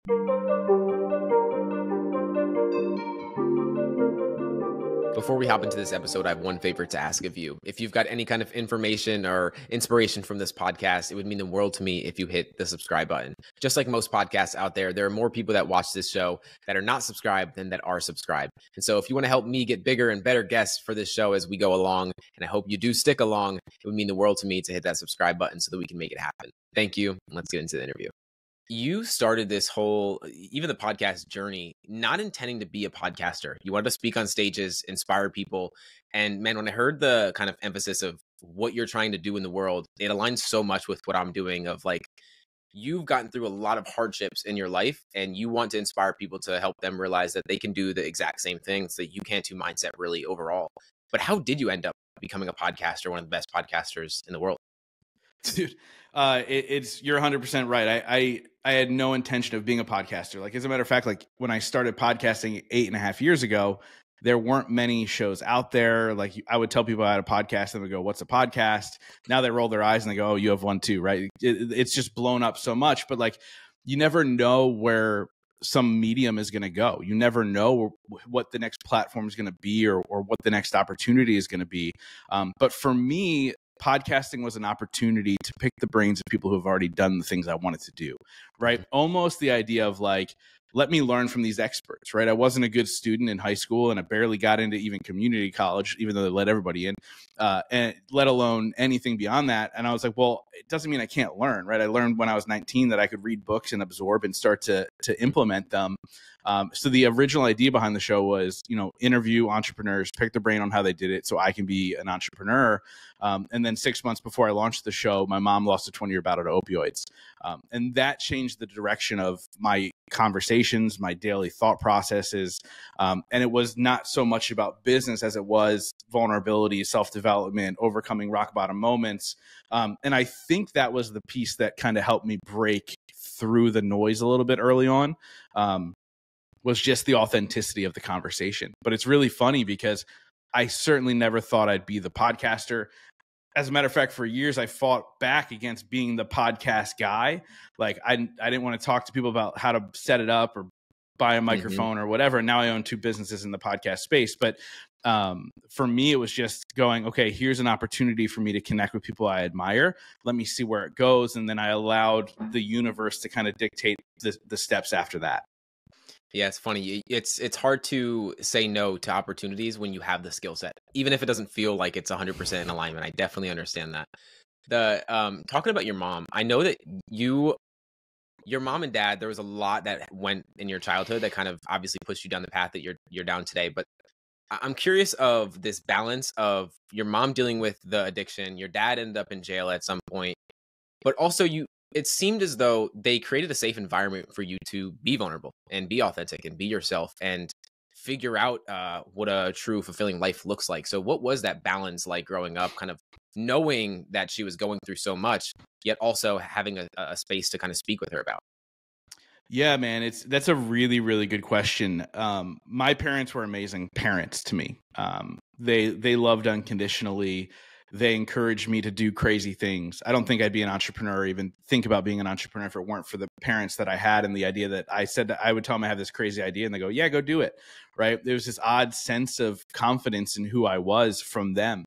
Before we hop into this episode, I have one favor to ask of you. If you've got any kind of information or inspiration from this podcast, it would mean the world to me if you hit the subscribe button. Just like most podcasts out there are more people that watch this show that are not subscribed than that are subscribed. And so if you want to help me get bigger and better guests for this show as we go along, and I hope you do stick along, it would mean the world to me to hit that subscribe button so that we can make it happen. Thank you. Let's get into the interview. You started this whole, even the podcast journey, not intending to be a podcaster. You wanted to speak on stages, inspire people. And man, when I heard the kind of emphasis of what you're trying to do in the world, it aligns so much with what I'm doing of like, you've gotten through a lot of hardships in your life and you want to inspire people to help them realize that they can do the exact same things that you can't do mindset really overall. But how did you end up becoming a podcaster, one of the best podcasters in the world? Dude, you're 100% right. I had no intention of being a podcaster. Like, as a matter of fact, like when I started podcasting 8.5 years ago, there weren't many shows out there. Like, I would tell people I had a podcast and they would go, "What's a podcast?" Now they roll their eyes and they go, "Oh, you have one too," right? It's just blown up so much, but like, you never know where some medium is going to go. You never know what the next platform is going to be or what the next opportunity is going to be. But for me, podcasting was an opportunity to pick the brains of people who have already done the things I wanted to do, right? Almost the idea of like, let me learn from these experts, right? I wasn't a good student in high school and I barely got into even community college, even though they let everybody in, and let alone anything beyond that. And I was like, well, it doesn't mean I can't learn, right? I learned when I was 19 that I could read books and absorb and start to implement them. So the original idea behind the show was, interview entrepreneurs, pick their brain on how they did it so I can be an entrepreneur. And then 6 months before I launched the show, my mom lost a 20-year battle to opioids. And that changed the direction of my conversations, my daily thought processes. And it was not so much about business as it was vulnerability, self-development, overcoming rock bottom moments. And I think that was the piece that kind of helped me break through the noise a little bit early on. Was just the authenticity of the conversation. But it's really funny because I certainly never thought I'd be the podcaster. As a matter of fact, for years, I fought back against being the podcast guy. Like, I didn't want to talk to people about how to set it up or buy a microphone or whatever. And now I own 2 businesses in the podcast space. But for me, it was just going, okay, here's an opportunity for me to connect with people I admire. Let me see where it goes. And then I allowed the universe to kind of dictate the steps after that. Yeah, it's funny. It's hard to say no to opportunities when you have the skill set, even if it doesn't feel like it's 100% in alignment. I definitely understand that. Talking about your mom, I know that your mom and dad, there was a lot that went in your childhood that kind of obviously pushed you down the path that you're down today. But I'm curious of this balance of your mom dealing with the addiction, your dad ended up in jail at some point, but also it seemed as though they created a safe environment for you to be vulnerable and be authentic and be yourself and figure out what a true fulfilling life looks like. So what was that balance like growing up, kind of knowing that she was going through so much, yet also having a space to kind of speak with her about? Yeah, man, that's a really, really good question. My parents were amazing parents to me. They loved unconditionally. They encouraged me to do crazy things. I don't think I'd be an entrepreneur or even think about being an entrepreneur if it weren't for the parents that I had and the idea that I said that I would tell them I have this crazy idea and they go, yeah, go do it. Right. There was this odd sense of confidence in who I was from them.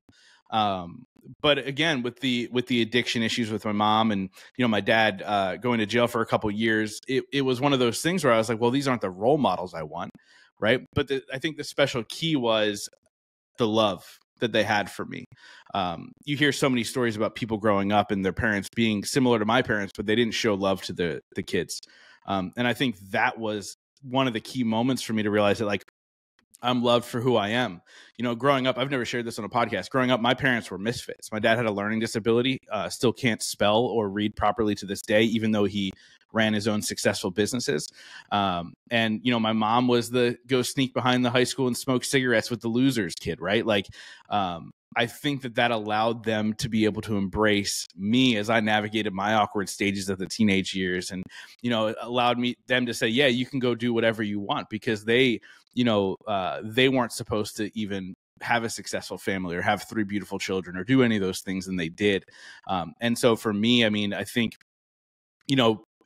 But again, with the addiction issues with my mom and, my dad going to jail for a couple of years, it was one of those things where I was like, well, these aren't the role models I want. Right. But I think the special key was the love that they had for me. You hear so many stories about people growing up and their parents being similar to my parents, but they didn't show love to the kids. And I think that was one of the key moments for me to realize that, like, I'm loved for who I am. Growing up, I've never shared this on a podcast. Growing up, my parents were misfits. My dad had a learning disability, still can't spell or read properly to this day, even though he ran his own successful businesses. And my mom was the go sneak behind the high school and smoke cigarettes with the losers kid, right? Like, I think that allowed them to be able to embrace me as I navigated my awkward stages of the teenage years, and allowed them to say, yeah, you can go do whatever you want, because they weren't supposed to even have a successful family or have 3 beautiful children or do any of those things, and they did. And so for me, I mean, I think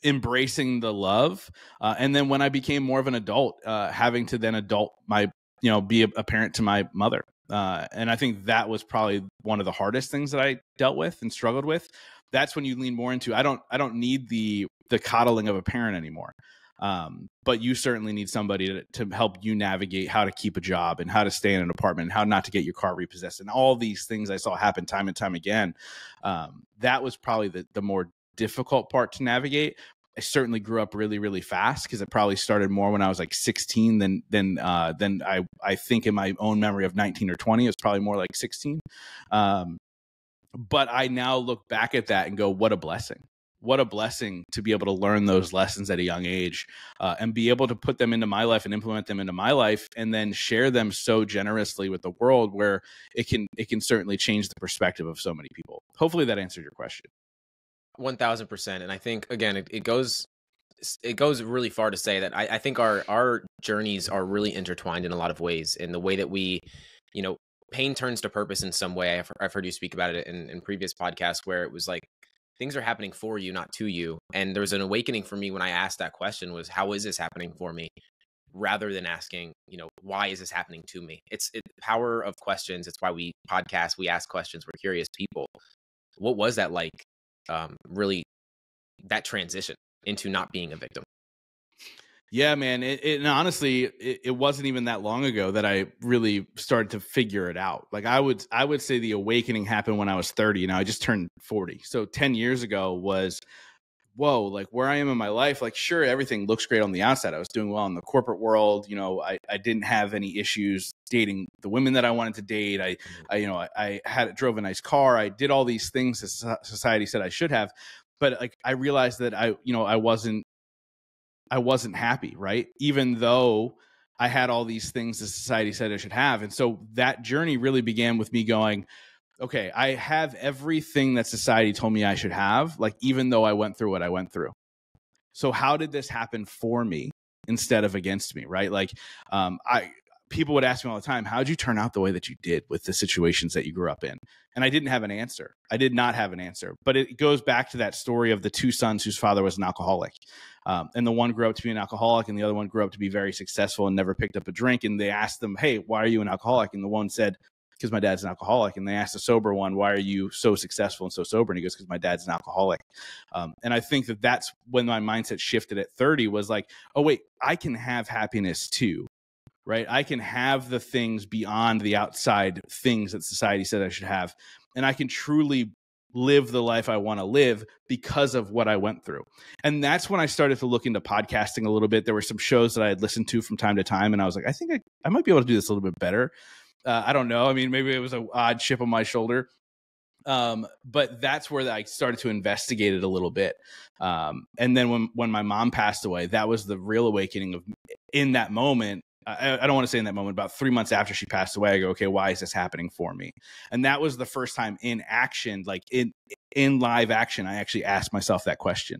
embracing the love. And then when I became more of an adult, having to then be a parent to my mother. And I think that was probably one of the hardest things that I dealt with and struggled with. That's when you lean more into, I don't need the coddling of a parent anymore. But you certainly need somebody to help you navigate how to keep a job and how to stay in an apartment and how not to get your car repossessed and all these things I saw happen time and time again. That was probably the more difficult part to navigate. I certainly grew up really, really fast because it probably started more when I was like 16 than I think in my own memory of 19 or 20. It was probably more like 16. But I now look back at that and go, what a blessing. What a blessing to be able to learn those lessons at a young age and be able to put them into my life and implement them into my life and then share them so generously with the world where it can certainly change the perspective of so many people. Hopefully that answered your question. 1000%. And I think, again, it goes really far to say that I think our journeys are really intertwined in a lot of ways, in the way that we, pain turns to purpose in some way. I've heard you speak about it in previous podcasts, where it was like, things are happening for you, not to you. And there was an awakening for me when I asked that question, was, how is this happening for me? Rather than asking, why is this happening to me? It's the power of questions. It's why we podcast, we ask questions, we're curious people. What was that like? Really, that transition into not being a victim? Yeah, man. And honestly, it wasn't even that long ago that I really started to figure it out. Like I would say the awakening happened when I was 30. Now I just turned 40. So 10 years ago was, whoa, like where I am in my life, like sure, everything looks great on the outside. I was doing well in the corporate world. I didn't have any issues dating the women that I wanted to date. I drove a nice car. I did all these things that society said I should have. But like I realized that I wasn't happy, right? Even though I had all these things that society said I should have. And so that journey really began with me going, okay, I have everything that society told me I should have, like even though I went through what I went through. So how did this happen for me instead of against me, right? Like people would ask me all the time, how'd you turn out the way that you did with the situations that you grew up in? And I didn't have an answer. I did not have an answer. But it goes back to that story of the two sons whose father was an alcoholic. And the one grew up to be an alcoholic and the other one grew up to be very successful and never picked up a drink. And they asked them, hey, why are you an alcoholic? And the one said, because my dad's an alcoholic. And they asked the sober one, why are you so successful and so sober? And he goes, because my dad's an alcoholic. And I think that's when my mindset shifted at 30, was like, oh, wait, I can have happiness too. Right? I can have the things beyond the outside things that society said I should have. And I can truly live the life I want to live because of what I went through. And that's when I started to look into podcasting a little bit. There were some shows that I had listened to from time to time. And I was like, I think I might be able to do this a little bit better. I don't know. I mean, maybe it was an odd chip on my shoulder. But that's where I started to investigate it a little bit. And then when my mom passed away, that was the real awakening of, in that moment, I don't want to say in that moment, about 3 months after she passed away, I go, okay, why is this happening for me? And that was the first time in action, like in live action, I actually asked myself that question.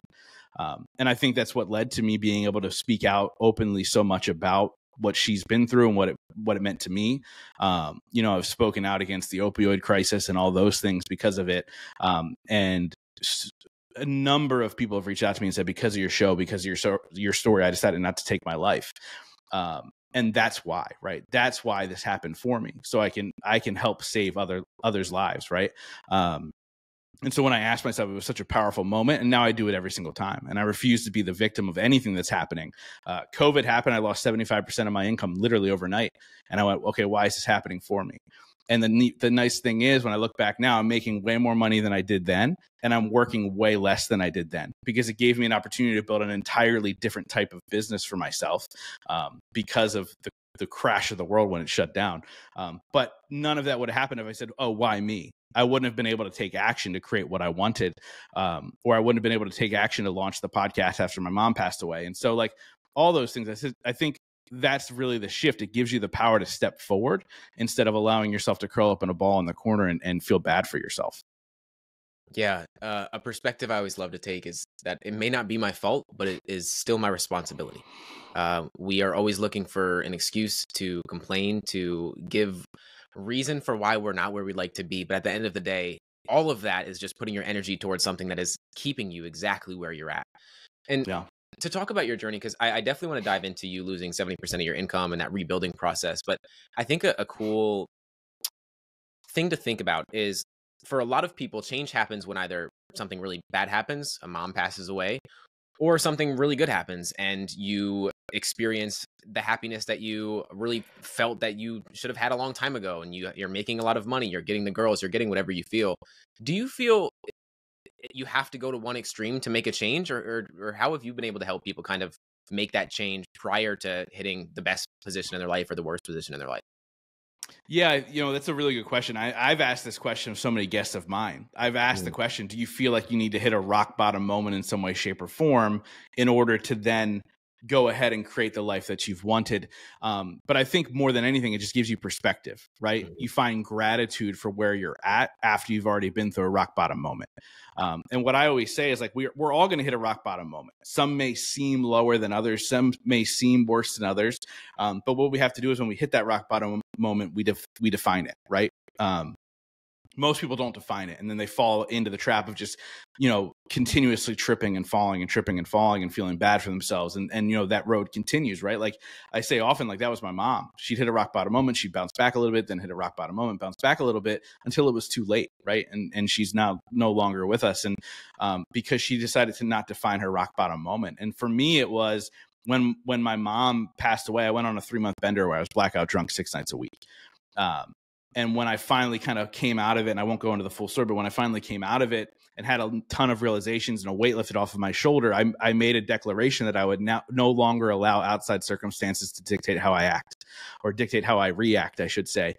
And I think that's what led to me being able to speak out openly so much about what she's been through and what it meant to me. I've spoken out against the opioid crisis and all those things because of it. And a number of people have reached out to me and said, because of your show, because of your story, I decided not to take my life. And that's why, right? That's why this happened for me. So I can help save others' lives, right? And so when I asked myself, it was such a powerful moment, and now I do it every single time. And I refuse to be the victim of anything that's happening. COVID happened. I lost 75% of my income literally overnight. And I went, okay, why is this happening for me? And the nice thing is, when I look back now, I'm making way more money than I did then, and I'm working way less than I did then, because it gave me an opportunity to build an entirely different type of business for myself because of the crash of the world when it shut down. But none of that would have happened if I said, oh, why me? I wouldn't have been able to take action to create what I wanted, or I wouldn't have been able to take action to launch the podcast after my mom passed away. And so, like, all those things, I think that's really the shift. It gives you the power to step forward instead of allowing yourself to curl up in a ball in the corner and feel bad for yourself. Yeah. A perspective I always love to take is that it may not be my fault, but it is still my responsibility. We are always looking for an excuse to complain, to give reason for why we're not where we'd like to be. But at the end of the day, all of that is just putting your energy towards something that is keeping you exactly where you're at. And Yeah. to talk about your journey, because I definitely want to dive into you losing 70% of your income and that rebuilding process. But I think a cool thing to think about is, for a lot of people, change happens when either something really bad happens, a mom passes away, or something really good happens and you experience the happiness that you really felt that you should have had a long time ago. And you're making a lot of money, you're getting the girls, you're getting whatever you feel. Do you feel you have to go to one extreme to make a change, or how have you been able to help people kind of make that change prior to hitting the best position in their life or the worst position in their life? Yeah, that's a really good question. I've asked this question of so many guests of mine. I've asked the Mm. question, do you feel like you need to hit a rock bottom moment in some way, shape, or form in order to then go ahead and create the life that you've wanted? But I think more than anything, it just gives you perspective, right? Mhm. You find gratitude for where you're at after you've already been through a rock bottom moment. And what I always say is, like, we're all going to hit a rock bottom moment. Some may seem lower than others. Some may seem worse than others. But what we have to do is, when we hit that rock bottom moment, we define it, right? Most people don't define it, and then they fall into the trap of just, continuously tripping and falling and tripping and falling and feeling bad for themselves. And that road continues, right? Like I say often, like, that was my mom. She'd hit a rock bottom moment, she'd bounce back a little bit, then hit a rock bottom moment, bounce back a little bit until it was too late, right? And she's now no longer with us. And because she decided to not define her rock bottom moment. And for me, it was when my mom passed away. I went on a 3-month bender where I was blackout drunk 6 nights a week. And when I finally kind of came out of it, and I won't go into the full story, but when I finally came out of it and had a ton of realizations and a weight lifted off of my shoulder, I made a declaration that I would now no longer allow outside circumstances to dictate how I act, or dictate how I react, I should say.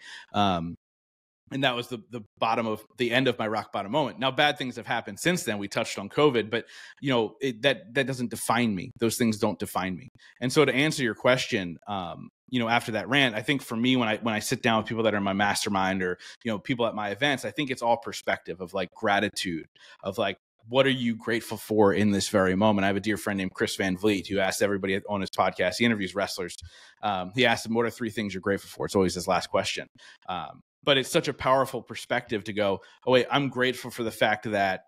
And that was the end of my rock bottom moment. Now, bad things have happened since then. We touched on COVID, but that doesn't define me. Those things don't define me. And so, to answer your question, after that rant, I think for me, when I sit down with people that are in my mastermind, or people at my events, I think it's all perspective of, like, gratitude, of, like, what are you grateful for in this very moment? I have a dear friend named Chris Van Vliet who asked everybody on his podcast. He interviews wrestlers. He asked them, "What are 3 things you're grateful for?" It's always his last question. But it's such a powerful perspective to go, oh, wait, I'm grateful for the fact that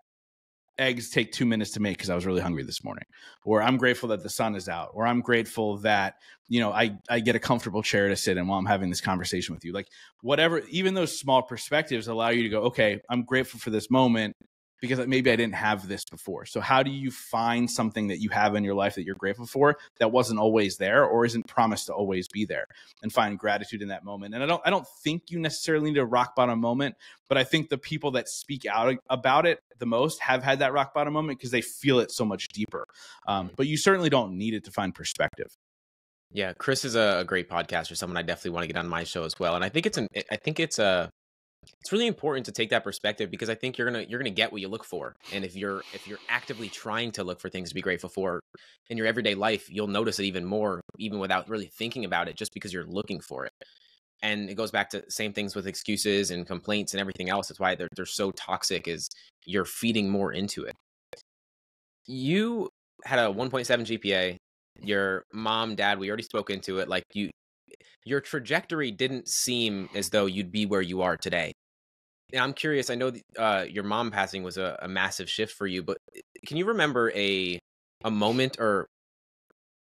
eggs take 2 minutes to make because I was really hungry this morning. Or I'm grateful that the sun is out. Or I'm grateful that, I get a comfortable chair to sit in while I'm having this conversation with you. Like, whatever, even those small perspectives allow you to go, okay, I'm grateful for this moment because maybe I didn't have this before. So how do you find something that you have in your life that you're grateful for that wasn't always there, or isn't promised to always be there, and find gratitude in that moment? And I don't think you necessarily need a rock bottom moment, but I think the people that speak out about it the most have had that rock bottom moment because they feel it so much deeper. But you certainly don't need it to find perspective. Yeah, Chris is a great podcaster, someone I definitely want to get on my show as well. And I think it's really important to take that perspective, because I think you're gonna get what you look for. And if you're actively trying to look for things to be grateful for in your everyday life, you'll notice it even more, even without really thinking about it, just because you're looking for it. And it goes back to same things with excuses and complaints and everything else. That's why they're so toxic, is you're feeding more into it. You had a 1.7 GPA. Your mom, dad, we already spoke into it. Like, your trajectory didn't seem as though you'd be where you are today. And I'm curious, I know your mom passing was a massive shift for you, but can you remember a moment or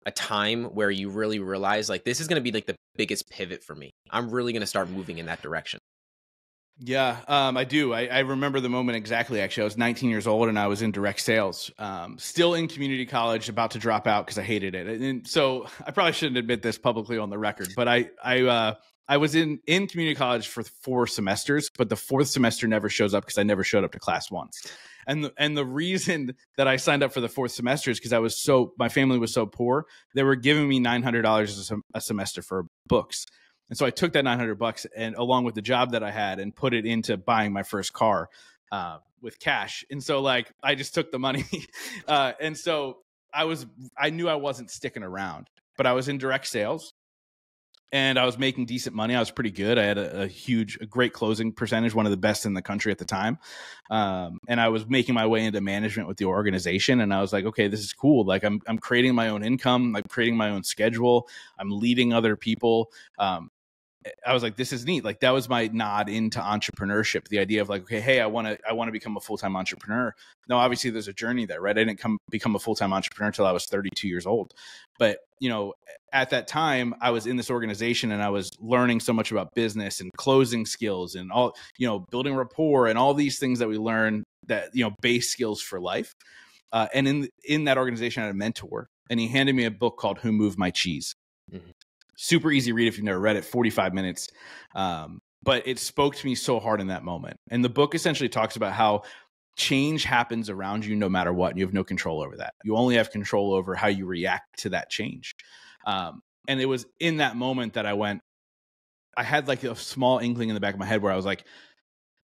a time where you really realized, like, this is going to be like the biggest pivot for me? I'm really going to start moving in that direction. Yeah, I do. I remember the moment exactly. Actually, I was 19 years old and I was in direct sales, still in community college, about to drop out because I hated it. And so I probably shouldn't admit this publicly on the record, but I was in community college for 4 semesters, but the 4th semester never shows up because I never showed up to class once. And the reason that I signed up for the 4th semester is because my family was so poor. They were giving me $900 a semester for books. And so I took that $900 and, along with the job that I had, and put it into buying my first car with cash. And so, like, I just took the money. And so I knew I wasn't sticking around, but I was in direct sales and I was making decent money. I was pretty good. I had a great closing percentage, one of the best in the country at the time. And I was making my way into management with the organization. And I was like, okay, this is cool. Like, I'm creating my own income. I'm creating my own schedule. I'm leading other people. I was like, this is neat. Like that was my nod into entrepreneurship. The idea of like, okay, hey, I want to become a full-time entrepreneur. Now, obviously there's a journey there, right? I didn't become a full-time entrepreneur until I was 32 years old. But, at that time I was in this organization and I was learning so much about business and closing skills and all, building rapport and all these things that we learn that, base skills for life. And in that organization, I had a mentor and he handed me a book called Who Moved My Cheese. Mm-hmm. Super easy read if you've never read it, 45 minutes. But it spoke to me so hard in that moment. And the book essentially talks about how change happens around you no matter what. And you have no control over that. You only have control over how you react to that change. And it was in that moment that I had like a small inkling in the back of my head where I was like,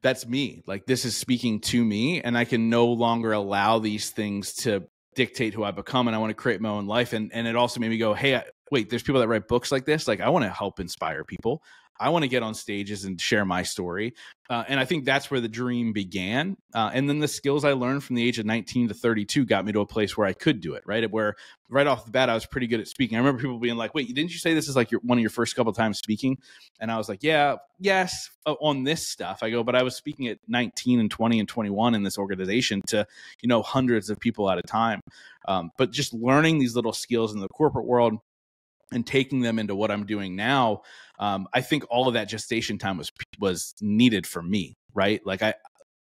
that's me. Like this is speaking to me and I can no longer allow these things to dictate who I become. And I want to create my own life. And it also made me go, hey, wait, there's people that write books like this. Like I want to help inspire people. I want to get on stages and share my story. And I think that's where the dream began. And then the skills I learned from the age of 19 to 32 got me to a place where I could do it, right? Where right off the bat, I was pretty good at speaking. I remember people being like, wait, didn't you say this is like one of your first couple of times speaking? And I was like, yes, on this stuff. I go, but I was speaking at 19 and 20 and 21 in this organization to, hundreds of people at a time. But just learning these little skills in the corporate world and taking them into what I'm doing now, I think all of that gestation time was needed for me, right? Like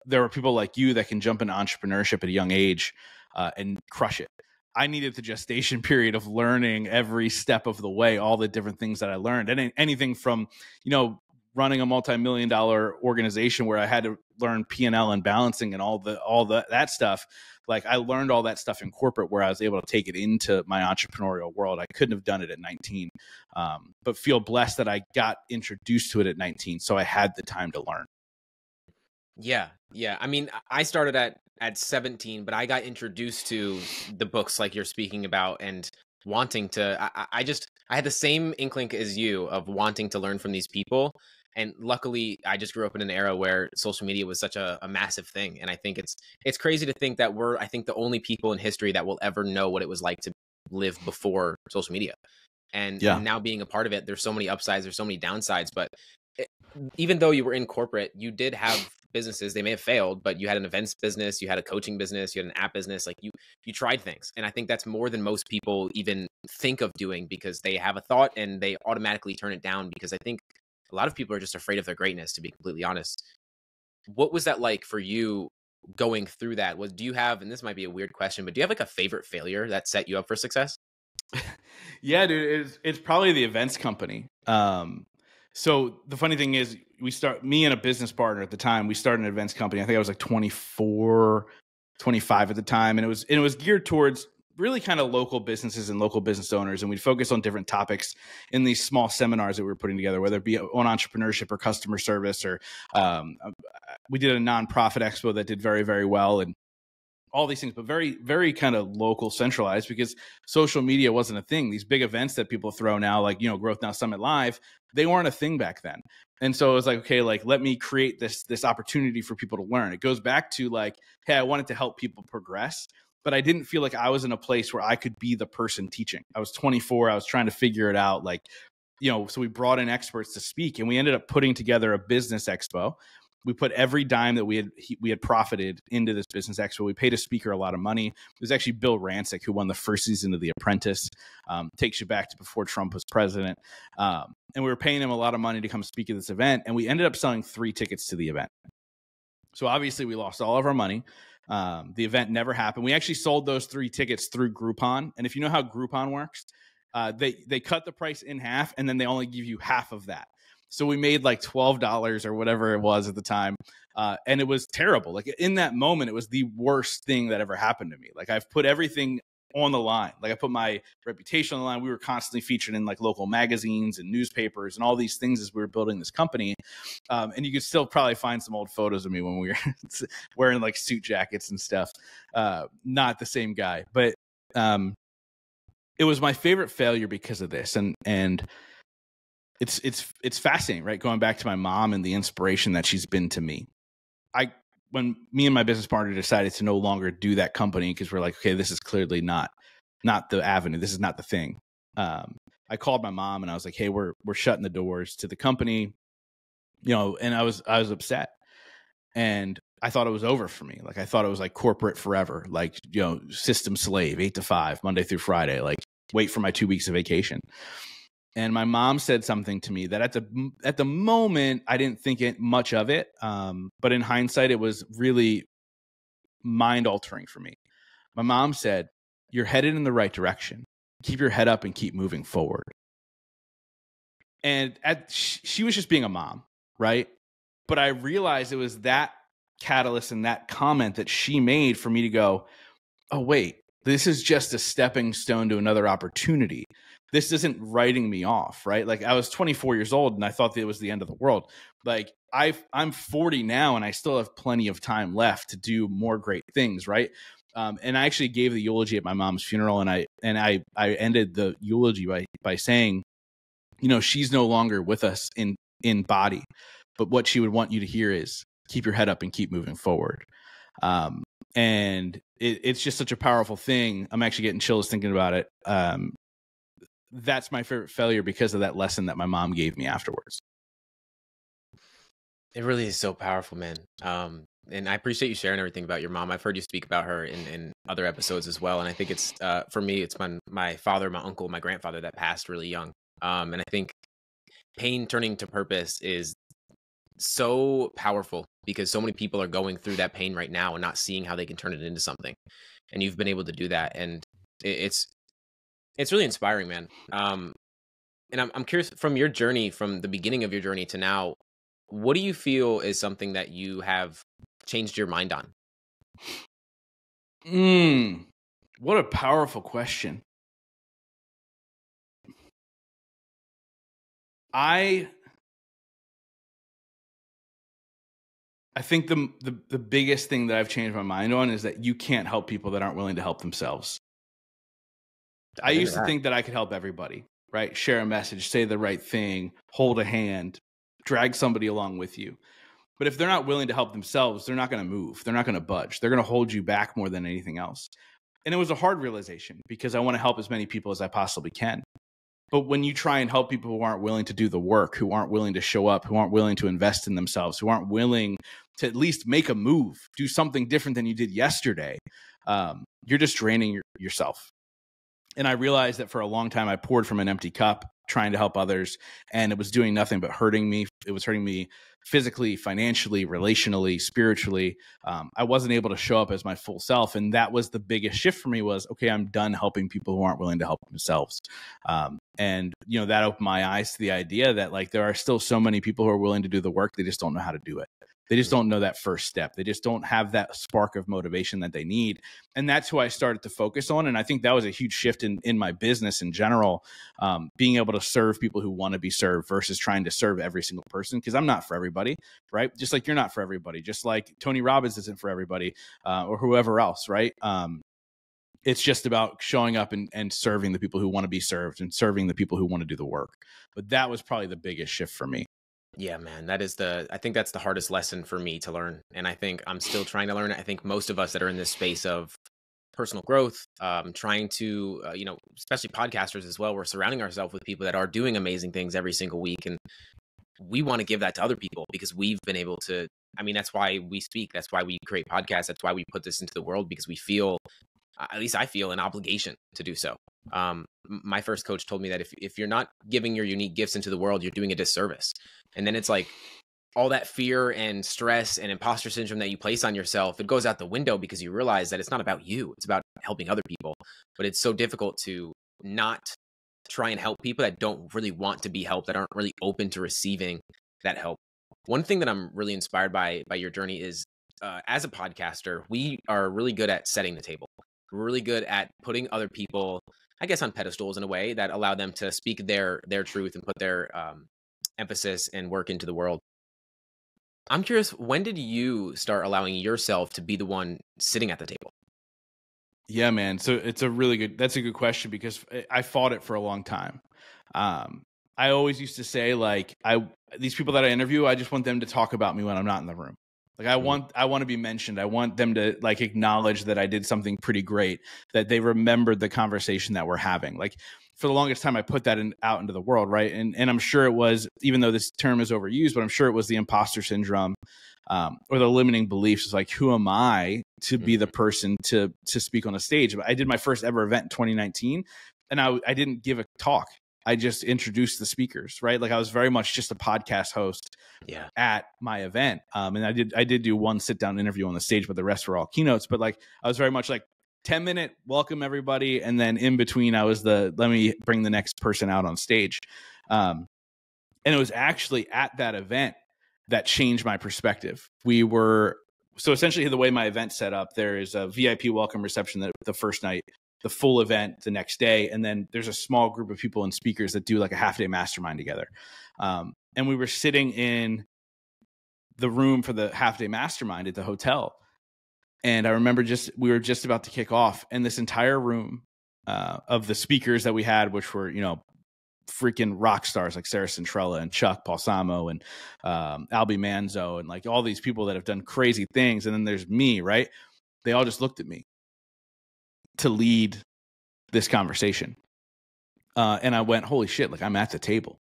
there are people like you that can jump into entrepreneurship at a young age and crush it. I needed the gestation period of learning every step of the way, all the different things that I learned, and anything from, running a multi-million-dollar organization where I had to learn P&L and balancing and all that stuff. Like I learned all that stuff in corporate where I was able to take it into my entrepreneurial world. I couldn't have done it at 19, but feel blessed that I got introduced to it at 19. So I had the time to learn. Yeah. I mean, I started at 17, but I got introduced to the books like you're speaking about and wanting to, I had the same inkling as you of wanting to learn from these people. And luckily, I just grew up in an era where social media was such a massive thing. And I think it's crazy to think that we're, I think, the only people in history that will ever know what it was like to live before social media. And now being a part of it, there's so many upsides, there's so many downsides. But even though you were in corporate, you did have businesses. They may have failed, but you had an events business, you had a coaching business, you had an app business. Like you tried things. And I think that's more than most people even think of doing, because they have a thought and they automatically turn it down, because I think a lot of people are just afraid of their greatness, to be completely honest. What was that like for you going through that? Do you have, and this might be a weird question, but do you have like a favorite failure that set you up for success? Yeah, dude, it's probably the events company. So the funny thing is me and a business partner at the time, we started an events company. I think I was like 24, 25 at the time. And it was geared towards really kind of local businesses and local business owners. And we'd focus on different topics in these small seminars that we were putting together, whether it be on entrepreneurship or customer service, or we did a nonprofit expo that did very, very well. And all these things, but very, very kind of local, centralized, because social media wasn't a thing. These big events that people throw now, like, Growth Now Summit Live, they weren't a thing back then. And so it was like, okay, like, let me create this opportunity for people to learn. It goes back to like, hey, I wanted to help people progress, but I didn't feel like I was in a place where I could be the person teaching. I was 24. I was trying to figure it out. Like, so we brought in experts to speak, and we ended up putting together a business expo. We put every dime that we had profited into this business expo. We paid a speaker a lot of money. It was actually Bill Rancic, who won the first season of The Apprentice. Takes you back to before Trump was president. And we were paying him a lot of money to come speak at this event. And we ended up selling 3 tickets to the event. So obviously we lost all of our money. The event never happened. We actually sold those 3 tickets through Groupon. And if you know how Groupon works, they cut the price in half, and then they only give you half of that. So we made like $12 or whatever it was at the time. And it was terrible. Like in that moment, it was the worst thing that ever happened to me. Like I've put everything on the line. Like I put my reputation on the line. We were constantly featured in like local magazines and newspapers and all these things as we were building this company. And you could still probably find some old photos of me when we were wearing like suit jackets and stuff. Not the same guy, but it was my favorite failure because of this. And it's fascinating, right? Going back to my mom and the inspiration that she's been to me. When me and my business partner decided to no longer do that company, because we're like, okay, this is clearly not the avenue. This is not the thing. I called my mom and I was like, hey, we're shutting the doors to the company, and I was upset. And I thought it was over for me. Like, I thought it was like corporate forever, like, system slave, 8 to 5, Monday through Friday, like wait for my 2 weeks of vacation. And my mom said something to me that at the moment, I didn't think much of it. But in hindsight, it was really mind altering for me. My mom said, you're headed in the right direction. Keep your head up and keep moving forward. And she was just being a mom, right? But I realized it was that catalyst and that comment that she made for me to go, oh, wait, this is just a stepping stone to another opportunity. This isn't writing me off, right? Like, I was 24 years old and I thought that it was the end of the world. Like, I'm 40 now and I still have plenty of time left to do more great things, right? And I actually gave the eulogy at my mom's funeral, and I ended the eulogy by saying, she's no longer with us in body, but what she would want you to hear is keep your head up and keep moving forward. And it's just such a powerful thing. I'm actually getting chills thinking about it. That's my favorite failure because of that lesson that my mom gave me afterwards. It really is so powerful, man. And I appreciate you sharing everything about your mom. I've heard you speak about her in other episodes as well. And I think it's, for me, it's my father, my uncle, my grandfather that passed really young. And I think pain turning to purpose is so powerful because so many people are going through that pain right now and not seeing how they can turn it into something. And you've been able to do that. And it's really inspiring, man. And I'm curious, from your journey, from the beginning of your journey to now, what do you feel is something that you have changed your mind on? What a powerful question. I think the biggest thing that I've changed my mind on is that you can't help people that aren't willing to help themselves. I used to think that I could help everybody, right? Share a message, say the right thing, hold a hand, drag somebody along with you. But if they're not willing to help themselves, they're not going to move. They're not going to budge. They're going to hold you back more than anything else. And it was a hard realization because I want to help as many people as I possibly can. But when you try and help people who aren't willing to do the work, who aren't willing to show up, who aren't willing to invest in themselves, who aren't willing to at least make a move, do something different than you did yesterday, you're just draining yourself. And I realized that for a long time, I poured from an empty cup trying to help others, and it was doing nothing but hurting me. It was hurting me physically, financially, relationally, spiritually. I wasn't able to show up as my full self. And that was the biggest shift for me was, okay, I'm done helping people who aren't willing to help themselves. And that opened my eyes to the idea that like there are still so many people who are willing to do the work. They just don't know how to do it. They just don't know that first step. They just don't have that spark of motivation that they need. And that's who I started to focus on. And I think that was a huge shift in my business in general, being able to serve people who want to be served versus trying to serve every single person. Because I'm not for everybody, right? Just like you're not for everybody. Just like Tony Robbins isn't for everybody or whoever else, right? It's just about showing up and serving the people who want to be served and serving the people who want to do the work. But that was probably the biggest shift for me. Yeah, man, I think that's the hardest lesson for me to learn. And I think I'm still trying to learn it. I think most of us that are in this space of personal growth, trying to, especially podcasters as well, we're surrounding ourselves with people that are doing amazing things every single week. And we want to give that to other people because we've been able to, that's why we speak. That's why we create podcasts. That's why we put this into the world because we feel, at least I feel, an obligation to do so. My first coach told me that if you're not giving your unique gifts into the world, you're doing a disservice. And then it's like all that fear and stress and imposter syndrome that you place on yourself, it goes out the window because you realize that it's not about you. It's about helping other people. But it's so difficult to not try and help people that don't really want to be helped, that aren't really open to receiving that help. One thing that I'm really inspired by your journey is as a podcaster, we are really good at setting the table. We're really good at putting other people, I guess, on pedestals in a way that allow them to speak their truth and put their emphasis and work into the world. I'm curious, when did you start allowing yourself to be the one sitting at the table? Yeah, man. So that's a good question because I fought it for a long time. I always used to say these people that I interview, I just want them to talk about me when I'm not in the room. Like I want to be mentioned. I want them to acknowledge that I did something pretty great, that they remembered the conversation that we're having. Like for the longest time, I put that out into the world, right? And I'm sure it was, even though this term is overused, but I'm sure it was the imposter syndrome, or the limiting beliefs. It's like, who am I to be the person to speak on a stage? I did my first ever event in 2019, and I didn't give a talk. I just introduced the speakers, right? Like I was very much just a podcast host at my event. And I did do one sit down interview on the stage, but the rest were all keynotes. But like, I was very much like 10-minute welcome everybody. And then in between I was let me bring the next person out on stage. And it was actually at that event that changed my perspective. So essentially the way my event's set up, there is a VIP welcome reception the first night, the full event the next day. And then there's a small group of people and speakers that do like a half-day mastermind together. And we were sitting in the room for the half-day mastermind at the hotel. And I remember we were just about to kick off, and this entire room of the speakers that we had, which were, freaking rock stars like Sarah Centrella and Chuck Balsamo and Albie Manzo and like all these people that have done crazy things. And then there's me, right? They all just looked at me to lead this conversation. And I went, holy shit, like I'm at the table.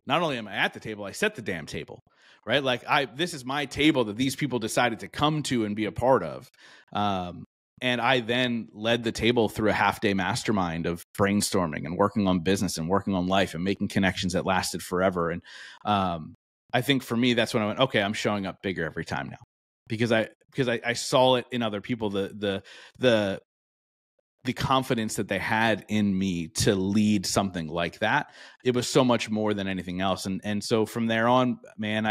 Not only am I at the table, I set the damn table, right? Like this is my table that these people decided to come to and be a part of. And I then led the table through a half-day mastermind of brainstorming and working on business and working on life and making connections that lasted forever. And I think for me, that's when I went, okay, I'm showing up bigger every time now, because I saw it in other people, the confidence that they had in me to lead something like that. It was so much more than anything else. And so from there on, man,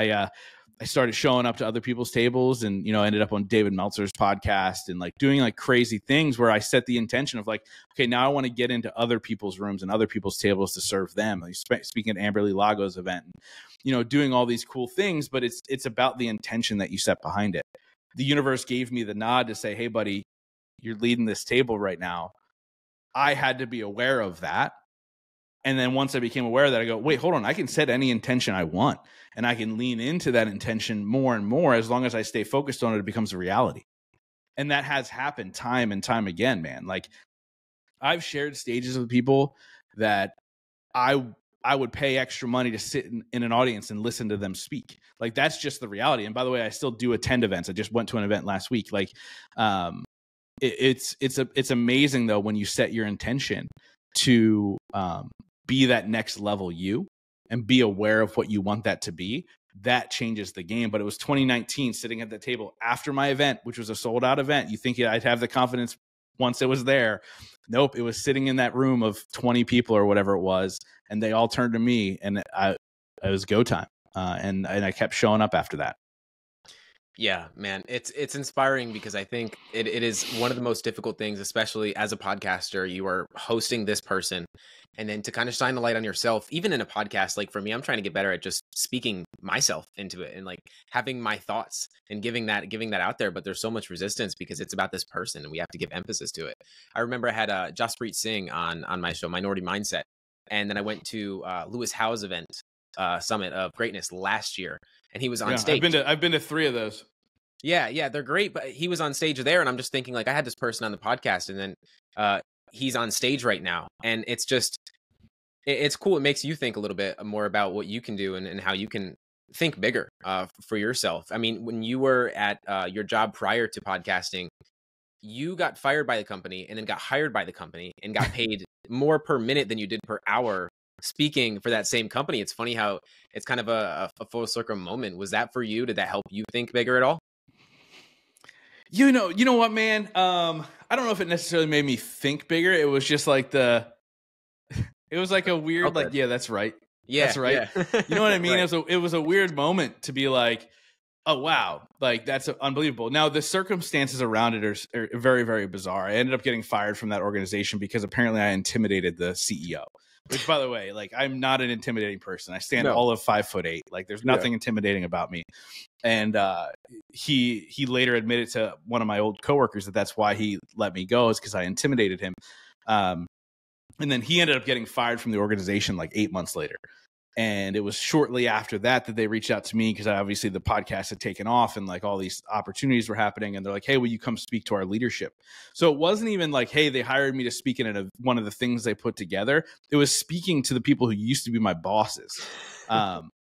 I started showing up to other people's tables and, ended up on David Meltzer's podcast and like doing like crazy things where I set the intention of like, okay, now I want to get into other people's rooms and other people's tables to serve them. Like speaking at Amberly Lago's event, and, doing all these cool things, but it's about the intention that you set behind it. The universe gave me the nod to say, hey buddy, you're leading this table right now. I had to be aware of that. And then once I became aware of that, I go, wait, hold on. I can set any intention I want, and I can lean into that intention more and more. As long as I stay focused on it, it becomes a reality. And that has happened time and time again, man. Like I've shared stages with people that I would pay extra money to sit in an audience and listen to them speak. Like that's just the reality. And by the way, I still do attend events. I just went to an event last week. Like, it's amazing though when you set your intention to be that next level you and be aware of what you want that to be. That changes the game. But it was 2019 sitting at the table after my event, which was a sold out event. You think I'd have the confidence once it was there? Nope. It was sitting in that room of 20 people or whatever it was, and they all turned to me, and it was go time. And I kept showing up after that. Yeah, man, it's inspiring because I think it is one of the most difficult things, especially as a podcaster. You are hosting this person, and then to kind of shine the light on yourself, even in a podcast. Like for me, I'm trying to get better at just speaking myself into it and like having my thoughts and giving that out there. But there's so much resistance because it's about this person, and we have to give emphasis to it. I remember I had Jaspreet Singh on my show, Minority Mindset, and then I went to Lewis Howe's event, Summit of Greatness last year, and he was on stage. I've been to 3 of those. Yeah, they're great, but he was on stage there, and I'm just thinking like I had this person on the podcast, and then he's on stage right now, and it's just it's cool. It makes you think a little bit more about what you can do and how you can think bigger for yourself. I mean, when you were at your job prior to podcasting, you got fired by the company and then got hired by the company and got paid more per minute than you did per hour speaking for that same company. It's funny how it's kind of a full circle moment. Was that for you? Did that help you think bigger at all? You know what, man? I don't know if it necessarily made me think bigger. It was just like it was like a weird, like, yeah, that's right. Yeah, that's right. Yeah. You know what I mean? Right. It was a weird moment to be like, oh, wow, like that's unbelievable. Now, the circumstances around it are very, very bizarre. I ended up getting fired from that organization because apparently I intimidated the CEO. Which, by the way, like I'm not an intimidating person. I stand all of 5'8". Like there's nothing intimidating about me. And he later admitted to one of my old coworkers that that's why he let me go, is because I intimidated him. And then he ended up getting fired from the organization like 8 months later. And it was shortly after that they reached out to me, because obviously the podcast had taken off and like all these opportunities were happening. And they're like, hey, will you come speak to our leadership? So it wasn't even like, hey, they hired me to speak in one of the things they put together. It was speaking to the people who used to be my bosses.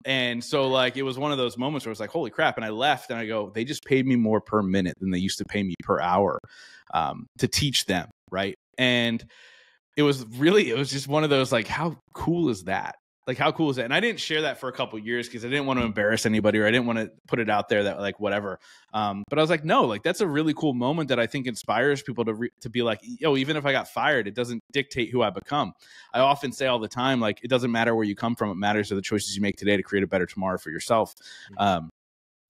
And so like, it was one of those moments where I was like, holy crap. And I left and I go, they just paid me more per minute than they used to pay me per hour to teach them. Right. And it was just one of those, like, how cool is that? Like, how cool is that? And I didn't share that for a couple of years because I didn't want to embarrass anybody, or I didn't want to put it out there that like whatever. But I was like, no, like that's a really cool moment that I think inspires people to be like, yo, even if I got fired, it doesn't dictate who I become. I often say all the time, like, it doesn't matter where you come from. It matters are the choices you make today to create a better tomorrow for yourself. And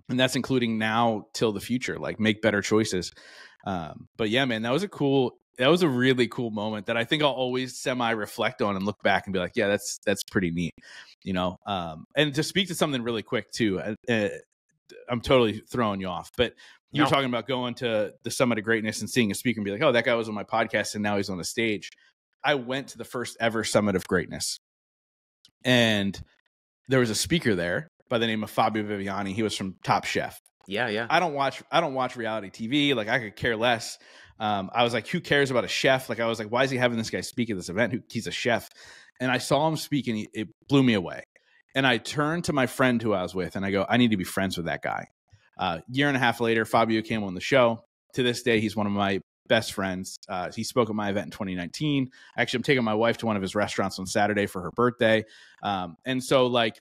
that's including now till the future, like make better choices. But yeah, man, that was a really cool moment that I think I'll always semi-reflect on and look back and be like, yeah, that's pretty neat, you know? And to speak to something really quick too, I'm totally throwing you off, but you were talking about going to the Summit of Greatness and seeing a speaker and be like, oh, that guy was on my podcast and now he's on the stage. I went to the first ever Summit of Greatness, and there was a speaker there by the name of Fabio Viviani. He was from Top Chef. Yeah. I don't watch reality TV. Like, I could care less. I was like, who cares about a chef? Like, I was like, why is he having this guy speak at this event? He's a chef. And I saw him speak and it blew me away. And I turned to my friend who I was with and I go, I need to be friends with that guy. Year and a half later, Fabio came on the show. To this day, he's one of my best friends. He spoke at my event in 2019. Actually, I'm taking my wife to one of his restaurants on Saturday for her birthday. And so like,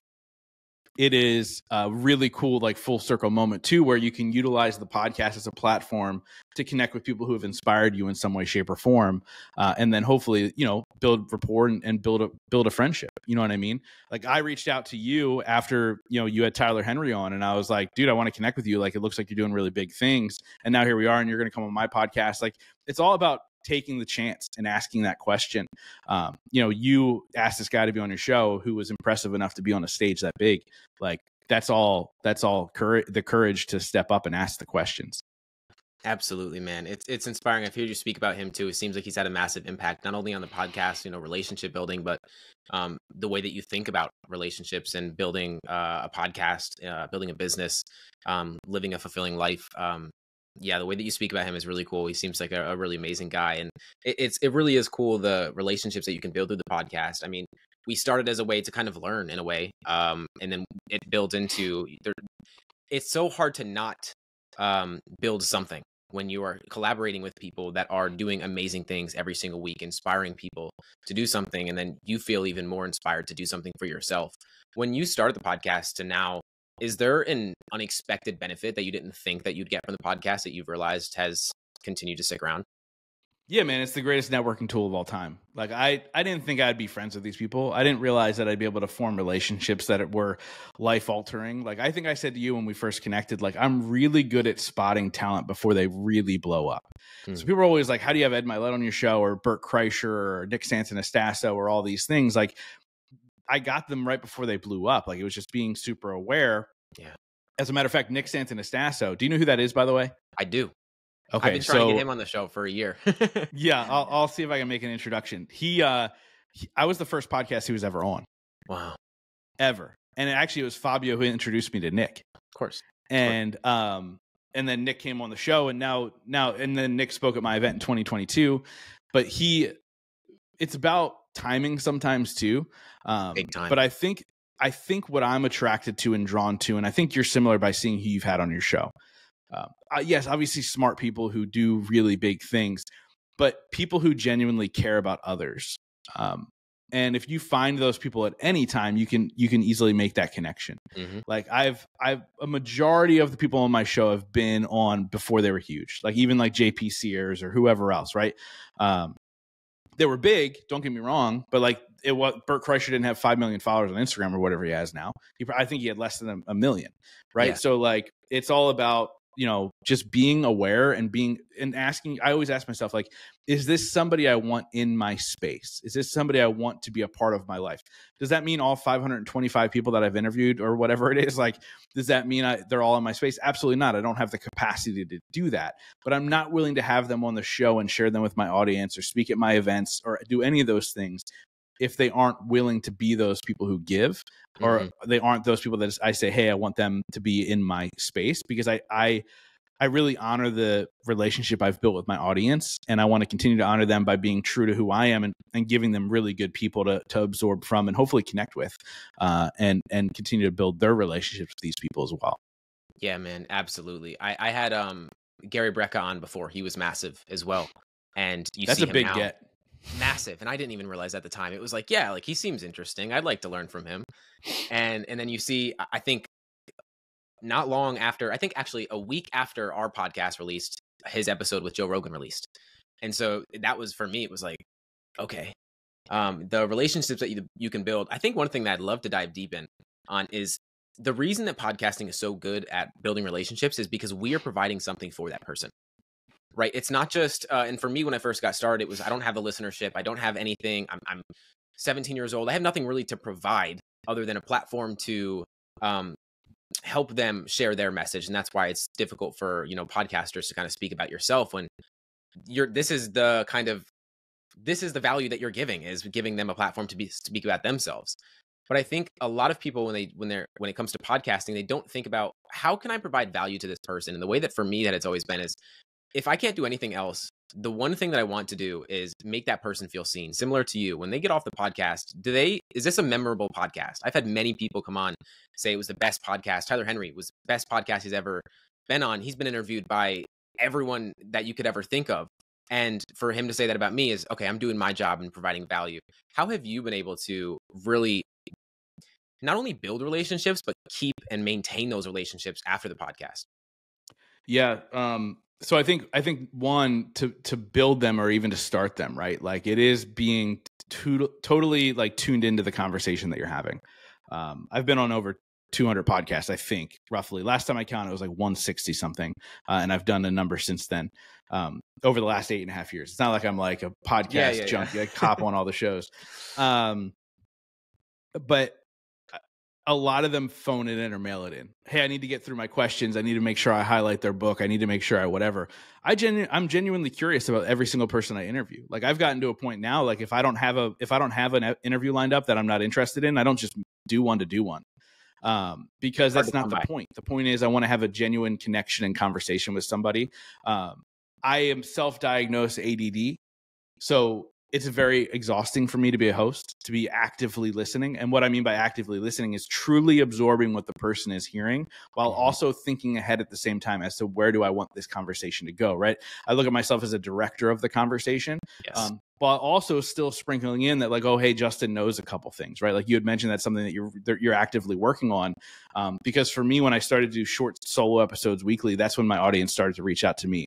it is a really cool, like, full circle moment too, where you can utilize the podcast as a platform to connect with people who have inspired you in some way, shape, or form, and then hopefully, you know, build rapport and build a friendship. You know what I mean? Like, I reached out to you after, you know, you had Tyler Henry on, and I was like, dude, I want to connect with you. Like, it looks like you're doing really big things, and now here we are, and you're going to come on my podcast. Like, it's all about taking the chance and asking that question. You know, you asked this guy to be on your show who was impressive enough to be on a stage that big. Like, that's all the courage to step up and ask the questions. Absolutely, man. It's inspiring. I've heard you speak about him too. It seems like he's had a massive impact, not only on the podcast, you know, relationship building, but the way that you think about relationships and building a podcast, building a business, living a fulfilling life. Yeah, the way that you speak about him is really cool. He seems like a really amazing guy. And it really is cool, the relationships that you can build through the podcast. I mean, we started as a way to kind of learn in a way. And then it builds into, it's so hard to not build something when you are collaborating with people that are doing amazing things every single week, inspiring people to do something. And then you feel even more inspired to do something for yourself. When you started the podcast to now, is there an unexpected benefit that you didn't think that you'd get from the podcast that you've realized has continued to stick around? Yeah, man, it's the greatest networking tool of all time. Like, I didn't think I'd be friends with these people. I didn't realize that I'd be able to form relationships that were life altering. Like, I think I said to you when we first connected, like, I'm really good at spotting talent before they really blow up. So people are always like, how do you have Ed Milet on your show, or Bert Kreischer, or Nick Santanastasso, or all these things? Like, I got them right before they blew up. Like, it was just being super aware. Yeah. As a matter of fact, Nick Santanastasso, do you know who that is, by the way? I do. Okay, I've been trying to get him on the show for a year. Yeah, I'll see if I can make an introduction. I was the first podcast he was ever on. Wow. Ever. And actually, it was Fabio who introduced me to Nick. Of course. And then Nick came on the show, and then Nick spoke at my event in 2022. But it's about timing sometimes too. Big time. But I think what I'm attracted to and drawn to, and I think you're similar by seeing who you've had on your show. Yes, obviously smart people who do really big things, but people who genuinely care about others. And if you find those people at any time, you can easily make that connection. Mm-hmm. Like, I've a majority of the people on my show have been on before they were huge, like even like JP Sears or whoever else, right? They were big, don't get me wrong, but like Bert Kreischer didn't have 5 million followers on Instagram or whatever he has now. I think he had less than a million, right? Yeah. So like, it's all about, you know, just being aware and asking. I always ask myself, like, is this somebody I want in my space? Is this somebody I want to be a part of my life? Does that mean all 525 people that I've interviewed or whatever it is? Like, does that mean they're all in my space? Absolutely not. I don't have the capacity to do that, but I'm not willing to have them on the show and share them with my audience or speak at my events or do any of those things if they aren't willing to be those people who give, or they aren't those people that I say, hey, I want them to be in my space, because I really honor the relationship I've built with my audience, and I want to continue to honor them by being true to who I am, and giving them really good people to absorb from and hopefully connect with, and continue to build their relationships with these people as well. Yeah, man, absolutely. I had Gary Brecka on before. He was massive as well, and That's see a him big now, get. massive, and I didn't even realize at the time. It was like, yeah, like he seems interesting. I'd like to learn from him, and then you see, I think not long after, I think actually a week after our podcast released, his episode with Joe Rogan released. And so that was, for me, it was like, okay, the relationships that you can build. I think one thing that I'd love to dive deep in on is the reason that podcasting is so good at building relationships is because we are providing something for that person, right? It's not just, and for me, when I first got started, it was, I don't have the listenership. I don't have anything. I'm 17 years old. I have nothing really to provide other than a platform to, help them share their message. And that's why it's difficult for, podcasters to kind of speak about yourself when this is the value that you're giving, is giving them a platform to speak about themselves. But I think a lot of people, when it comes to podcasting, they don't think about, how can I provide value to this person? And the way that for me that it's always been is, if I can't do anything else, the one thing that I want to do is make that person feel seen. Similar to you, when they get off the podcast, is this a memorable podcast? I've had many people come on, say it was the best podcast. Tyler Henry was the best podcast he's ever been on. He's been interviewed by everyone that you could ever think of. And for him to say that about me is, okay, I'm doing my job and providing value. How have you been able to really not only build relationships, but keep and maintain those relationships after the podcast? Yeah. So I think one, to build them, or even to start them, right? Like, it is being totally like tuned into the conversation that you're having. I've been on over 200 podcasts, I think, roughly. Last time I counted, it was like 160 something. And I've done a number since then, over the last 8.5 years. It's not like I'm like a podcast junkie. I hop on all the shows. But a lot of them phone it in or mail it in. Hey, I need to get through my questions. I need to make sure I highlight their book. I need to make sure I whatever. I'm genuinely curious about every single person I interview. Like, I've gotten to a point now, like, if I don't have an interview lined up that I'm not interested in, I don't just do one to do one. Because that's not the point. The point is, I want to have a genuine connection and conversation with somebody. I am self-diagnosed ADD. So it's very exhausting for me to be a host, to be actively listening. And what I mean by actively listening is truly absorbing what the person is hearing, while also thinking ahead at the same time as to, where do I want this conversation to go, right? I look at myself as a director of the conversation, while also still sprinkling in that, like, oh, hey, Justin knows a couple things, right? Like, you had mentioned that's something that you're actively working on. Because for me, when I started to do short solo episodes weekly, that's when my audience started to reach out to me.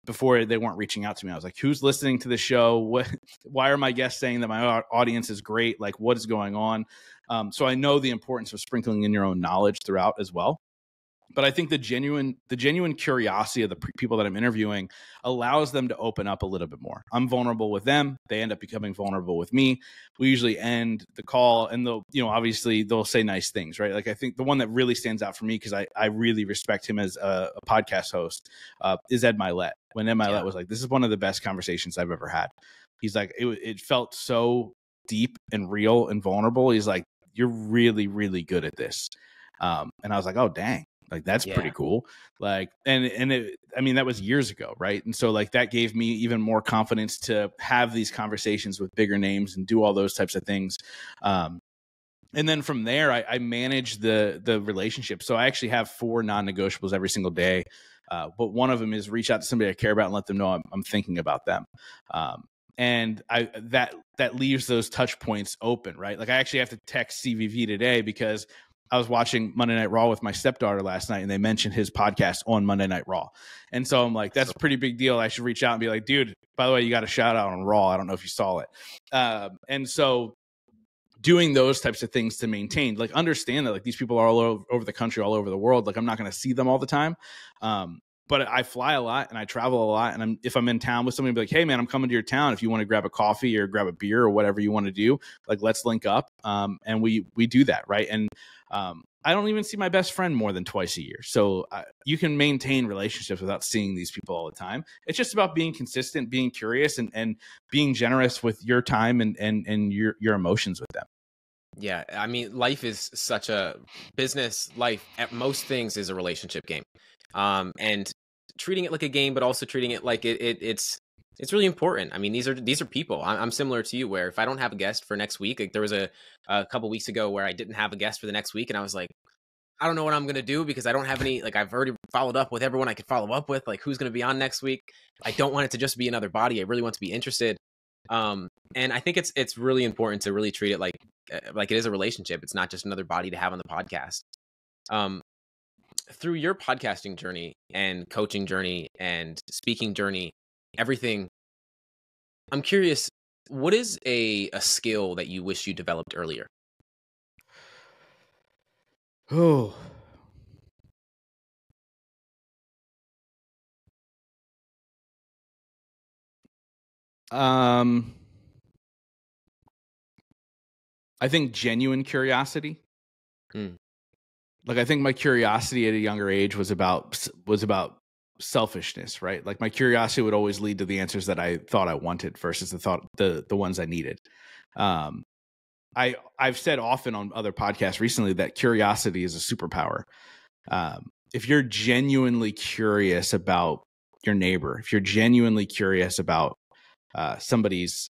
Before, they weren't reaching out to me. I was like, who's listening to the show? Why are my guests saying that my audience is great? Like, what is going on? So I know the importance of sprinkling in your own knowledge throughout as well. But I think the genuine curiosity of the people that I'm interviewing allows them to open up a little bit more. I'm vulnerable with them. They end up becoming vulnerable with me. We usually end the call, and obviously they'll say nice things, right? Like, I think the one that really stands out for me, because I really respect him as a podcast host, is Ed Milet. When Ed Milet was like, this is one of the best conversations I've ever had. He's like, it felt so deep and real and vulnerable. He's like, you're really, really good at this. And I was like, oh, dang. Like, that's pretty cool. Like, that was years ago. Right. And so, like, that gave me even more confidence to have these conversations with bigger names and do all those types of things. And then from there, I manage the relationship. So I actually have 4 non-negotiables every single day. But one of them is reach out to somebody I care about and let them know I'm thinking about them. And that leaves those touch points open, right? Like, I actually have to text CVV today because I was watching Monday Night Raw with my stepdaughter last night, and they mentioned his podcast on Monday Night Raw. And so I'm like, that's a pretty big deal. I should reach out and be like, dude, by the way, you got a shout out on Raw. I don't know if you saw it. And so doing those types of things to maintain, like, understand that, like, these people are all over the country, all over the world. Like, I'm not going to see them all the time. but I fly a lot and I travel a lot. And if I'm in town with somebody, be like, hey man, I'm coming to your town. If you want to grab a coffee or grab a beer or whatever you want to do, like, let's link up. And we do that. Right. And I don't even see my best friend more than twice a year. So you can maintain relationships without seeing these people all the time. It's just about being consistent, being curious, and being generous with your time and your emotions with them. Yeah. I mean, life is such a business life. At most things is a relationship game. And treating it like a game, but also treating it like it's really important. I mean, these are people. I'm similar to you, where if I don't have a guest for next week, like there was a couple weeks ago where I didn't have a guest for the next week, and I was like, I don't know what I'm going to do because I don't have any, like, I've already followed up with everyone I could follow up with, like, who's going to be on next week. I don't want it to just be another body. I really want to be interested. And I think it's really important to really treat it like it is a relationship. It's not just another body to have on the podcast. Through your podcasting journey and coaching journey and speaking journey, everything, I'm curious, what is a skill that you wish you developed earlier? Oh, I think genuine curiosity. Like, I think my curiosity at a younger age was about selfishness, right? Like, my curiosity would always lead to the answers that I thought I wanted versus the ones I needed. I've said often on other podcasts recently that curiosity is a superpower. If you're genuinely curious about your neighbor, if you're genuinely curious about somebody's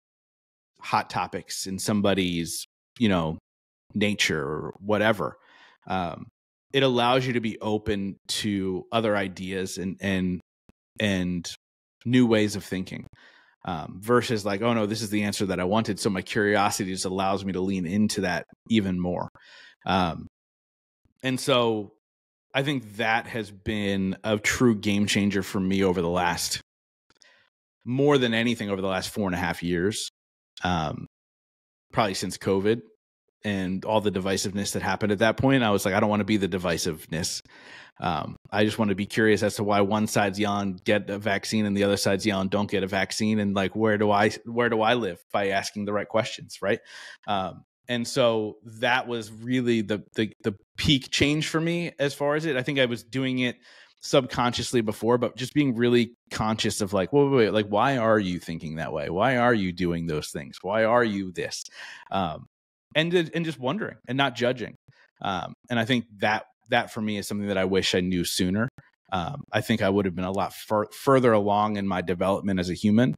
hot topics in somebody's, nature or whatever, it allows you to be open to other ideas and new ways of thinking, versus like, oh no, this is the answer that I wanted. So my curiosity just allows me to lean into that even more. And so I think that has been a true game changer for me over the last, more than anything, over the last 4.5 years, probably since COVID and all the divisiveness that happened at that point. I was like, I don't want to be the divisiveness. I just want to be curious as to why one side's yelling get a vaccine and the other side's yelling don't get a vaccine, and like, where do I live by asking the right questions, right? And so that was really the peak change for me as far as it. I think I was doing it subconsciously before, but just being really conscious of like, wait, like, why are you thinking that way? Why are you doing those things? Why are you this? And just wondering and not judging. And I think that for me is something that I wish I knew sooner. I think I would have been a lot further along in my development as a human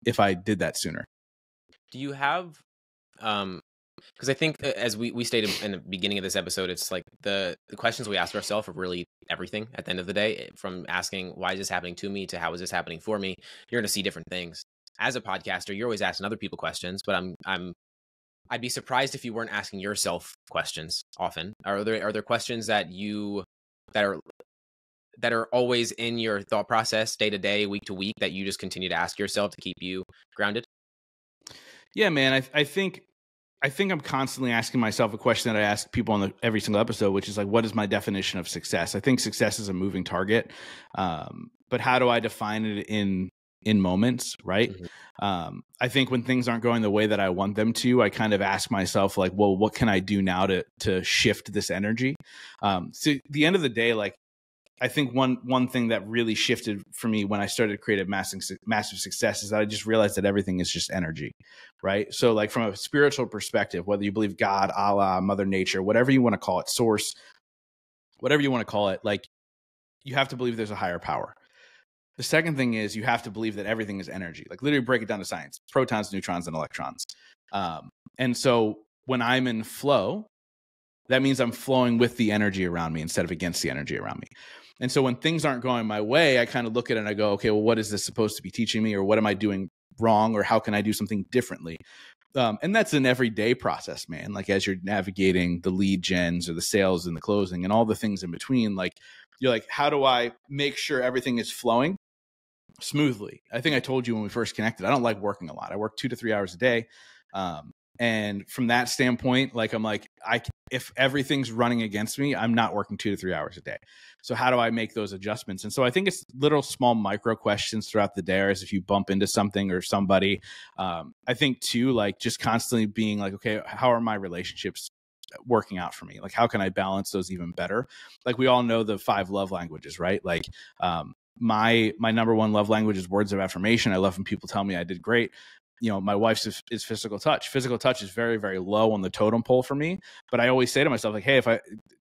if I did that sooner. Do you have, because I think as we stated in the beginning of this episode, it's like the questions we ask ourselves are really everything at the end of the day. From asking, why is this happening to me, to how is this happening for me? You're going to see different things. As a podcaster, you're always asking other people questions, but I'd be surprised if you weren't asking yourself questions often. Are there questions that are always in your thought process, day to day, week to week, that you just continue to ask yourself to keep you grounded? Yeah, man. I think I'm constantly asking myself a question that I ask people on every single episode, which is like, what is my definition of success? I think success is a moving target, but how do I define it in moments, right? Mm-hmm. I think when things aren't going the way that I want them to, I kind of ask myself like, well, what can I do now to shift this energy? So at the end of the day, like, I think one thing that really shifted for me when I started creative massive success is that I just realized that everything is just energy, right? So like, from a spiritual perspective, whether you believe God, Allah, Mother Nature, whatever you want to call it, source, whatever you want to call it, like, you have to believe there's a higher power. The second thing is you have to believe that everything is energy. Like, literally break it down to science: protons, neutrons, and electrons. And so when I'm in flow, that means I'm flowing with the energy around me instead of against the energy around me. And so when things aren't going my way, I kind of look at it and I go, okay, well, what is this supposed to be teaching me? Or what am I doing wrong? Or how can I do something differently? And that's an everyday process, man. Like, as you're navigating the lead gens or the sales and the closing and all the things in between, like, you're like, how do I make sure everything is flowing smoothly? I think I told you when we first connected, I don't like working a lot. I work 2 to 3 hours a day. And from that standpoint, like, I'm like, if everything's running against me, I'm not working 2 to 3 hours a day. So how do I make those adjustments? And so I think it's little small micro questions throughout the day, as if you bump into something or somebody. I think too, like, just constantly being like, okay, how are my relationships working out for me? Like, how can I balance those even better? Like, we all know the 5 love languages, right? Like, my number one love language is words of affirmation. I love when people tell me I did great. You know, my wife's is physical touch. Physical touch is very, very low on the totem pole for me. But I always say to myself, like, hey,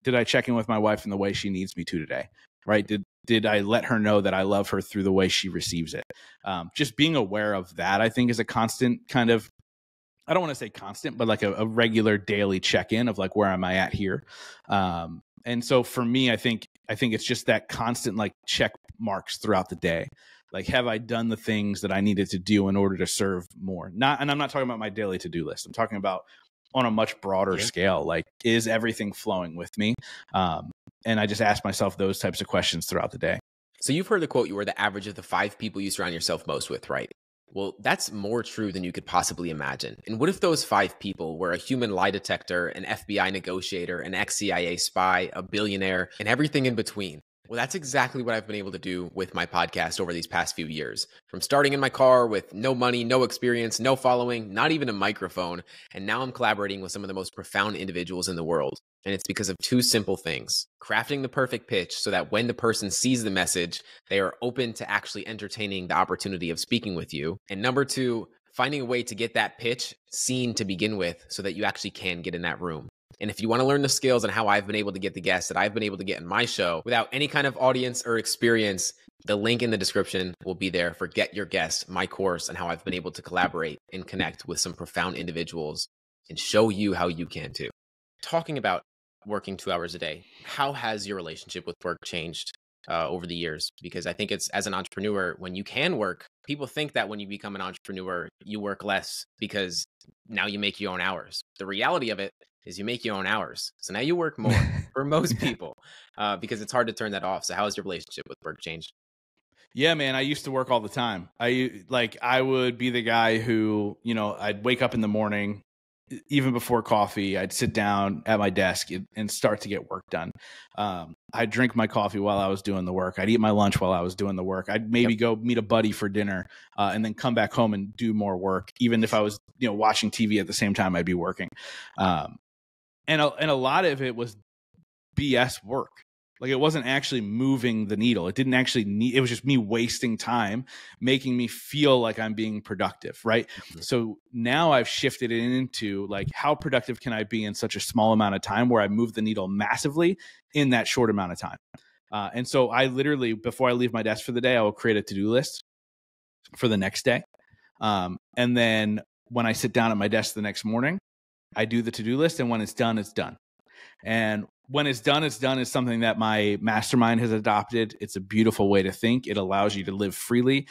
did I check in with my wife in the way she needs me to today? Right? Did I let her know that I love her through the way she receives it? Just being aware of that, I think, is a constant kind of, I don't want to say constant, but like a regular daily check-in of like, where am I at here? And so for me, I think it's just that constant like check marks throughout the day. Like, have I done the things that I needed to do in order to serve more? And I'm not talking about my daily to-do list. I'm talking about on a much broader scale. Like, is everything flowing with me? And I just ask myself those types of questions throughout the day. So you've heard the quote, you are the average of the 5 people you surround yourself most with, right? Well, that's more true than you could possibly imagine. And what if those 5 people were a human lie detector, an FBI negotiator, an ex-CIA spy, a billionaire, and everything in between? Well, that's exactly what I've been able to do with my podcast over these past few years. From starting in my car with no money, no experience, no following, not even a microphone, and now I'm collaborating with some of the most profound individuals in the world. And it's because of 2 simple things: crafting the perfect pitch so that when the person sees the message, they are open to actually entertaining the opportunity of speaking with you. And number 2, finding a way to get that pitch seen to begin with so that you actually can get in that room. And if you want to learn the skills and how I've been able to get the guests that I've been able to get in my show without any kind of audience or experience, the link in the description will be there for Get Your Guest, my course, and how I've been able to collaborate and connect with some profound individuals and show you how you can too. Talking about working 2 hours a day, how has your relationship with work changed over the years? Because I think it's, as an entrepreneur, when you can work, people think that when you become an entrepreneur, you work less because now you make your own hours. The reality of it is you make your own hours. So now you work more for most people because it's hard to turn that off. So how has your relationship with work changed? Yeah, man, I used to work all the time. I would be the guy who, you know, I'd wake up in the morning, even before coffee, I'd sit down at my desk and start to get work done. I'd drink my coffee while I was doing the work. I'd eat my lunch while I was doing the work. I'd maybe go meet a buddy for dinner and then come back home and do more work. Even if I was, you know, watching TV at the same time, I'd be working. And a lot of it was BS work. Like, it wasn't actually moving the needle. It didn't actually need, it was just me wasting time, making me feel like I'm being productive. Right. Mm-hmm. So now I've shifted it into like, how productive can I be in such a small amount of time where I move the needle massively in that short amount of time? And so I literally, before I leave my desk for the day, I will create a to-do list for the next day. And then when I sit down at my desk the next morning, I do the to-do list, and when it's done, it's done. And when it's done is something that my mastermind has adopted. It's a beautiful way to think. It allows you to live freely.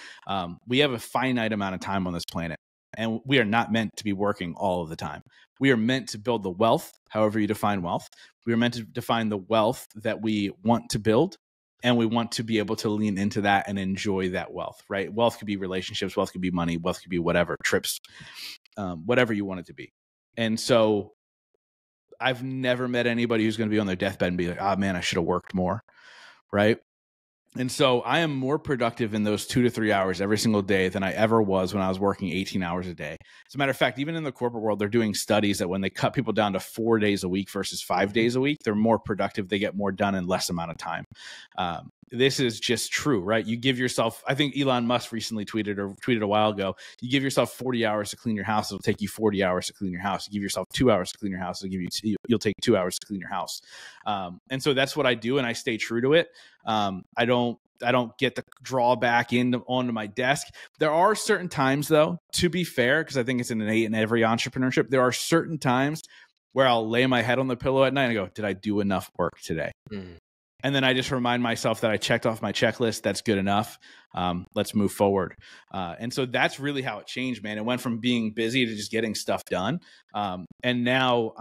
We have a finite amount of time on this planet, and we are not meant to be working all of the time. We are meant to build the wealth, however you define wealth. We are meant to define the wealth that we want to build, and we want to be able to lean into that and enjoy that wealth, right? Wealth could be relationships, wealth could be money, wealth could be whatever, trips, whatever you want it to be. And so I've never met anybody who's going to be on their deathbed and be like, oh man, I should have worked more. Right. And so I am more productive in those 2 to 3 hours every single day than I ever was when I was working 18 hours a day. As a matter of fact, even in the corporate world, they're doing studies that when they cut people down to 4 days a week versus 5 days a week, they're more productive. They get more done in less amount of time. This is just true, right? You give yourself, I think Elon Musk recently tweeted a while ago, you give yourself 40 hours to clean your house. It'll take you 40 hours to clean your house. You give yourself 2 hours to clean your house. You'll take 2 hours to clean your house. And so that's what I do. And I stay true to it. I don't get the drawback onto my desk. There are certain times, though, to be fair, because I think it's innate in every entrepreneurship, there are certain times where I'll lay my head on the pillow at night and go, did I do enough work today? And then I just remind myself that I checked off my checklist. That's good enough. Let's move forward. And so that's really how it changed, man. It went from being busy to just getting stuff done. And now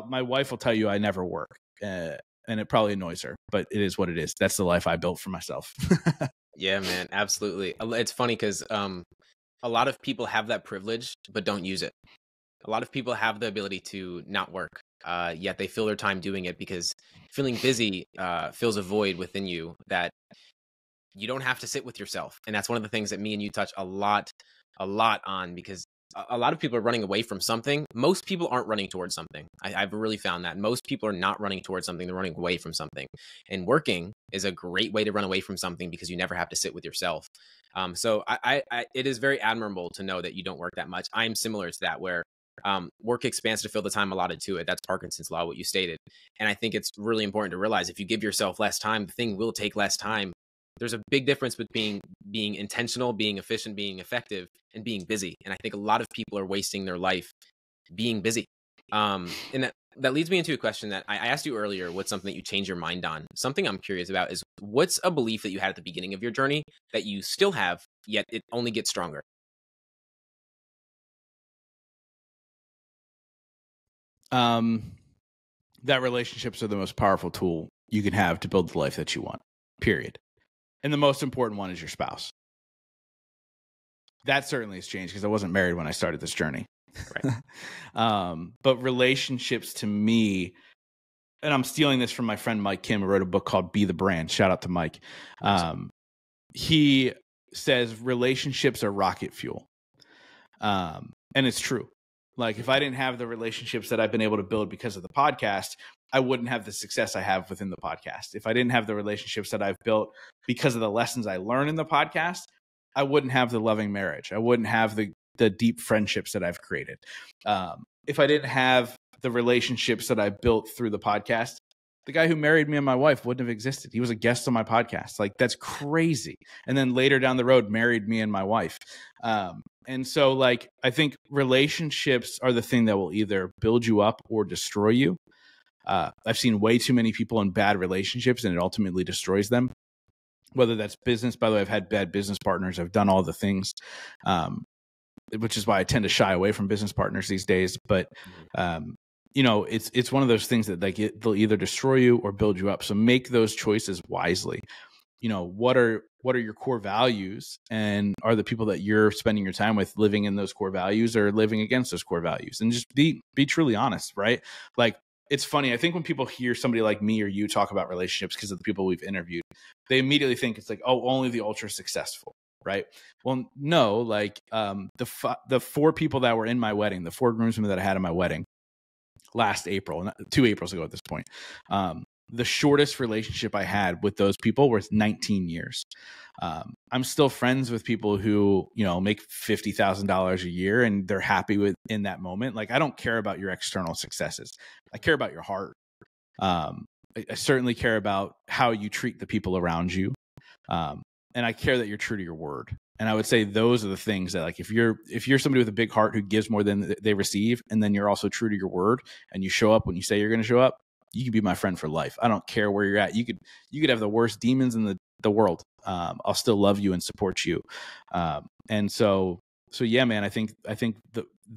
my wife will tell you I never work. And it probably annoys her, but it is what it is. That's the life I built for myself. Yeah, man, absolutely. It's funny because a lot of people have that privilege, but don't use it. A lot of people have the ability to not work, yet they fill their time doing it because feeling busy fills a void within you that you don't have to sit with yourself. And that's one of the things that me and you touch a lot on, because a lot of people are running away from something. Most people aren't running towards something. I've really found that most people are not running towards something. They're running away from something. And working is a great way to run away from something because you never have to sit with yourself. So it is very admirable to know that you don't work that much. I'm similar to that, where work expands to fill the time allotted to it. That's Parkinson's law, what you stated. And I think it's really important to realize if you give yourself less time, the thing will take less time. There's a big difference between being intentional, being efficient, being effective, and being busy. And I think a lot of people are wasting their life being busy. And that leads me into a question that I asked you earlier. What's something that you change your mind on? Something I'm curious about is, what's a belief that you had at the beginning of your journey that you still have, yet it only gets stronger? That relationships are the most powerful tool you can have to build the life that you want, period. And the most important one is your spouse. That certainly has changed because I wasn't married when I started this journey. Right. But relationships to me, and I'm stealing this from my friend Mike Kim, who wrote a book called Be the Brand. Shout out to Mike. He says relationships are rocket fuel. And it's true. Like, if I didn't have the relationships that I've been able to build because of the podcast, I wouldn't have the success I have within the podcast. If I didn't have the relationships that I've built because of the lessons I learned in the podcast, I wouldn't have the loving marriage. I wouldn't have the deep friendships that I've created. If I didn't have the relationships that I built through the podcast, the guy who married me and my wife wouldn't have existed. He was a guest on my podcast. Like, that's crazy. And then later down the road, married me and my wife. And so, like, I think relationships are the thing that will either build you up or destroy you. I've seen way too many people in bad relationships, and it ultimately destroys them. Whether that's business, by the way, I've had bad business partners. I've done all the things, which is why I tend to shy away from business partners these days. But you know, it's one of those things that, like, they'll either destroy you or build you up. So make those choices wisely. You know, what are your core values, and are the people that you're spending your time with living in those core values or living against those core values? And just be truly honest, right? Like, it's funny. I think when people hear somebody like me or you talk about relationships because of the people we've interviewed, they immediately think it's like, oh, only the ultra successful, right? Well, no, like the 4 people that were in my wedding, the 4 groomsmen that I had in my wedding last April, 2 Aprils ago at this point, the shortest relationship I had with those people was 19 years. I'm still friends with people who, you know, make $50,000 a year and they're happy with in that moment. Like, I don't care about your external successes. I care about your heart. I certainly care about how you treat the people around you. And I care that you're true to your word. And I would say those are the things that, like, if you're somebody with a big heart who gives more than they receive, and then you're also true to your word and you show up when you say you're going to show up, you could be my friend for life. I don't care where you're at. You could have the worst demons in the world. I'll still love you and support you. And so yeah, man, I think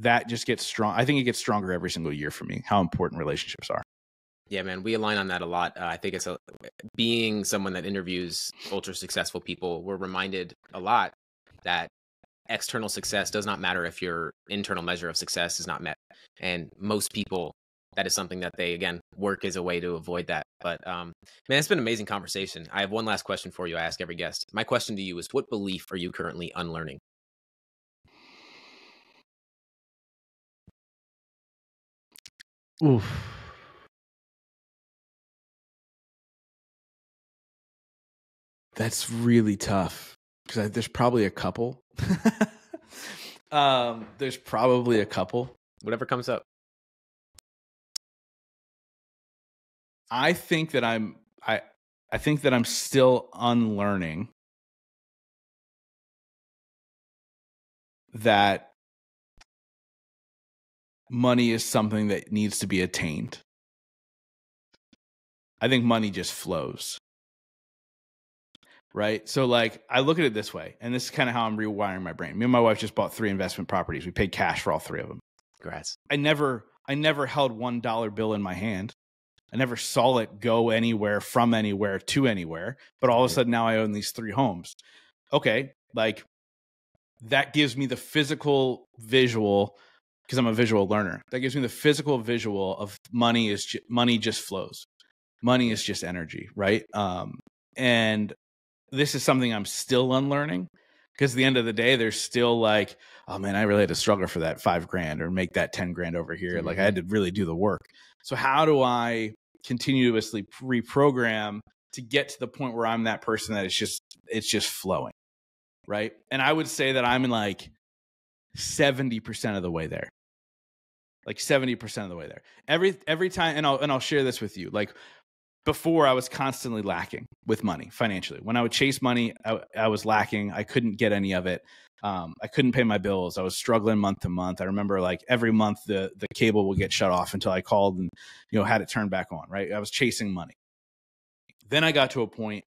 that just gets strong. I think it gets stronger every single year for me, how important relationships are. Yeah, man, we align on that a lot. I think being someone that interviews ultra successful people, we're reminded a lot that external success does not matter if your internal measure of success is not met. And most people, that is something that they, again, work as a way to avoid that. But man, it's been an amazing conversation. I have one last question for you. I ask every guest. My question to you is, what belief are you currently unlearning? Oof. That's really tough because there's probably a couple. There's probably a couple. Whatever comes up. I think that I'm still unlearning that money is something that needs to be attained. I think money just flows. Right? So, like, I look at it this way, and this is kind of how I'm rewiring my brain. Me and my wife just bought 3 investment properties. We paid cash for all 3 of them. Congrats. I never held $1 bill in my hand. I never saw it go anywhere, from anywhere to anywhere. But all of a sudden now I own these 3 homes. Okay, like, that gives me the physical visual because I'm a visual learner. That gives me the physical visual of money money just flows. Money is just energy, right? And this is something I'm still unlearning, because at the end of the day, there's still like, oh man, I really had to struggle for that $5,000 or make that 10 grand over here. Like I had to really do the work. So how do I continuously reprogram to get to the point where I'm that person that it's just flowing, right? And I would say that I'm in like 70% of the way there. Like 70% of the way there. Every time, and I'll share this with you. Like before, I was constantly lacking with money financially. When I would chase money, I was lacking. I couldn't get any of it. I couldn't pay my bills. I was struggling month to month. I remember like every month the cable would get shut off until I called and had it turned back on. Right? I was chasing money. Then I got to a point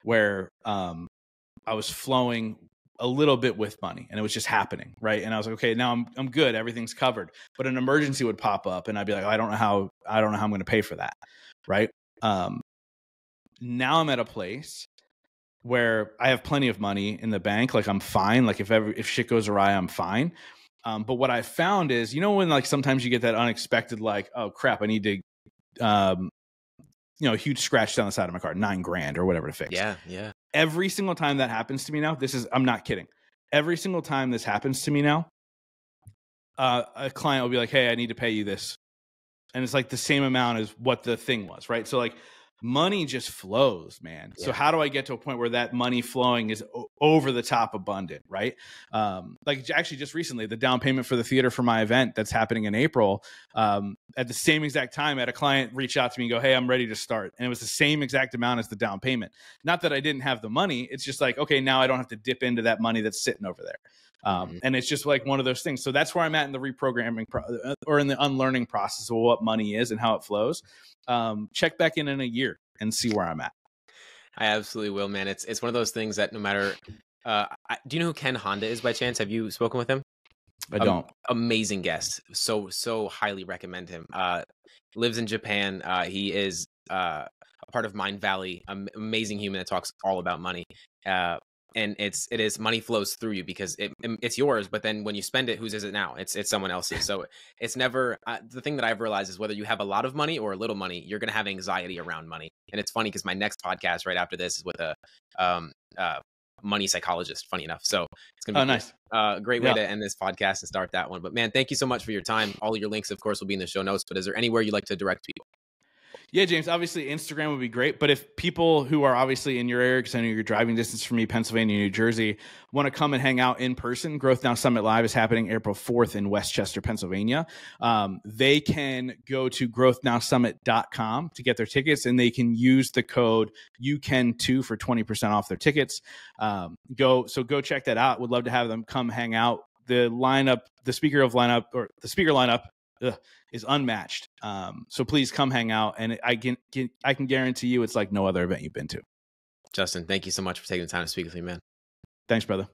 where I was flowing a little bit with money, and it was just happening, right? And I was like, okay, now I'm good, everything's covered. But an emergency would pop up, and I'd be like, I don't know how I'm going to pay for that, right? Now I'm at a place where I have plenty of money in the bank, like I'm fine. Like if shit goes awry, I'm fine. But what I found is, when like sometimes you get that unexpected, like, oh crap, I need to, a huge scratch down the side of my car, $9,000 or whatever to fix. Yeah. Every single time that happens to me now, I'm not kidding. Every single time this happens to me now, a client will be like, hey, I need to pay you this. And it's like the same amount as what the thing was, right? So like money just flows, man. Yeah. So how do I get to a point where that money flowing is over the top abundant, right? Like actually just recently, the down payment for the theater for my event that's happening in April, at the same exact time, I had a client reach out to me and go, hey, I'm ready to start. And it was the same exact amount as the down payment. Not that I didn't have the money. It's just like, okay, now I don't have to dip into that money that's sitting over there. And it's just like one of those things. So that's where I'm at in the reprogramming or in the unlearning process of what money is and how it flows. Check back in a year and see where I'm at. I absolutely will, man. It's one of those things that no matter, do you know who Ken Honda is by chance? Have you spoken with him? I don't. Amazing guest. So highly recommend him. Lives in Japan. He is a part of Mind Valley. Amazing human that talks all about money. And it is money flows through you because it's yours, but then when you spend it, whose is it now? It's someone else's. So it's never the thing that I've realized is whether you have a lot of money or a little money, you're going to have anxiety around money. And it's funny because my next podcast right after this is with a money psychologist, funny enough. So it's going to be nice. Great way to end this podcast and start that one. But man, thank you so much for your time. All of your links, of course, will be in the show notes, but is there anywhere you'd like to direct people? Yeah, James, obviously Instagram would be great. But if people who are obviously in your area, because I know you're driving distance from me, Pennsylvania, New Jersey, want to come and hang out in person, Growth Now Summit Live is happening April 4th in Westchester, Pennsylvania. They can go to growthnowsummit.com to get their tickets, and they can use the code UCAN2 for 20% off their tickets. Go check that out. Would love to have them come hang out. The speaker lineup is unmatched. So please come hang out, and I can guarantee you it's like no other event you've been to. Justin, thank you so much for taking the time to speak with me, man. Thanks, brother.